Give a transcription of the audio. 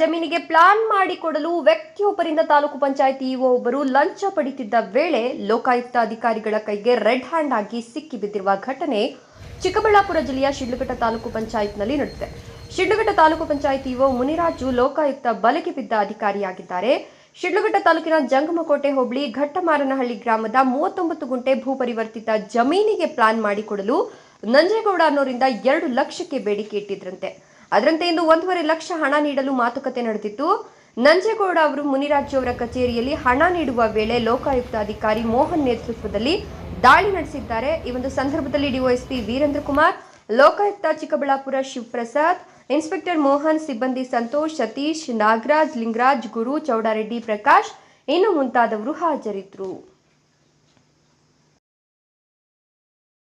ಜಮೀನಿಗೆ ಪ್ಲಾನ್ ಮಾಡಿಕೊಡಲು ವ್ಯಕ್ತಿಯೊಬ್ಬರಿಂದ ತಾಲೂಕು ಪಂಚಾಯತ್ ಇಒ ಒಬ್ಬರು ಲಂಚ ಪಡೆಯುತ್ತಿದ್ದ ವೇಳೆ ಲೋಕಾಯುಕ್ತ ಅಧಿಕಾರಿಗಳ ಕೈಗೆ ರೆಡ್ ಹ್ಯಾಂಡ್ ಆಗಿ ಸಿಕ್ಕಿಬಿದ್ದಿರುವ ಘಟನೆ ಚಿಕ್ಕಬಳ್ಳಾಪುರ ಜಿಲ್ಲೆಯ ಶಿಡ್ಲಘಟ್ಟ ತಾಲೂಕು ಪಂಚಾಯತ್ನಲ್ಲಿ ನಡೆದಿದೆ. ಶಿಡ್ಲಘಟ್ಟ ತಾಲೂಕು ಪಂಚಾಯತ್ ಇಒ ಮುನಿರಾಜು ಲೋಕಾಯುಕ್ತ ಬಲೆಗೆ ಬಿದ್ದ ಅಧಿಕಾರಿಯಾಗಿದ್ದಾರೆ. ಶಿಡ್ಲಘಟ್ಟ ತಾಲೂಕಿನ ಜಂಗಮಕೋಟೆ ಹೋಬಳಿ ಘಟ್ಟಮಾರನಹಳ್ಳಿ ಗ್ರಾಮದ 39 ಗುಂಟೆ ಭೂ ಪರಿವರ್ತಿತ ಜಮೀನಿಗೆ ಪ್ಲಾನ್ ಮಾಡಿಕೊಡಲು ನಂಜೇಗೌಡ ಅನ್ನೋರಿಂದ 2 ಲಕ್ಷಕ್ಕೆ ಬೇಡಿಕೆ ಇಟ್ಟಿದ್ರಂತೆ. ಅದರಂತೆ ಇಂದು 1.5 ಲಕ್ಷ ಹಣ ನೀಡಲು ಮಾತುಕತೆ ನಡೆದಿತ್ತು. ನಂಜೇಗೌಡ ಅವರು ಮುನಿರಾಜು ಅವರ ಕಚೇರಿಯಲ್ಲಿ ಹಣ ನೀಡುವ ವೇಳೆ ಲೋಕಾಯುಕ್ತ ಅಧಿಕಾರಿ ಮೋಹನ್ ನೇತೃತ್ವದಲ್ಲಿ ದಾಳಿ ನಡೆಸಿದ್ದಾರೆ. ಈ ಒಂದು ಸಂದರ್ಭದಲ್ಲಿ ಡಿವೈಎಸ್ಪಿ ವೀರೇಂದ್ರ ಕುಮಾರ್, ಲೋಕಾಯುಕ್ತ ಚಿಕ್ಕಬಳ್ಳಾಪುರ ಶಿವಪ್ರಸಾದ್, ಇನ್ಸ್ಪೆಕ್ಟರ್ ಮೋಹನ್, ಸಿಬ್ಬಂದಿ ಸಂತೋಷ್, ಸತೀಶ್, ನಾಗರಾಜ್, ಲಿಂಗರಾಜ್, ಗುರು, ಚೌಡಾರೆಡ್ಡಿ, ಪ್ರಕಾಶ್ ಇನ್ನು ಮುಂತಾದವರು ಹಾಜರಿದ್ದರು.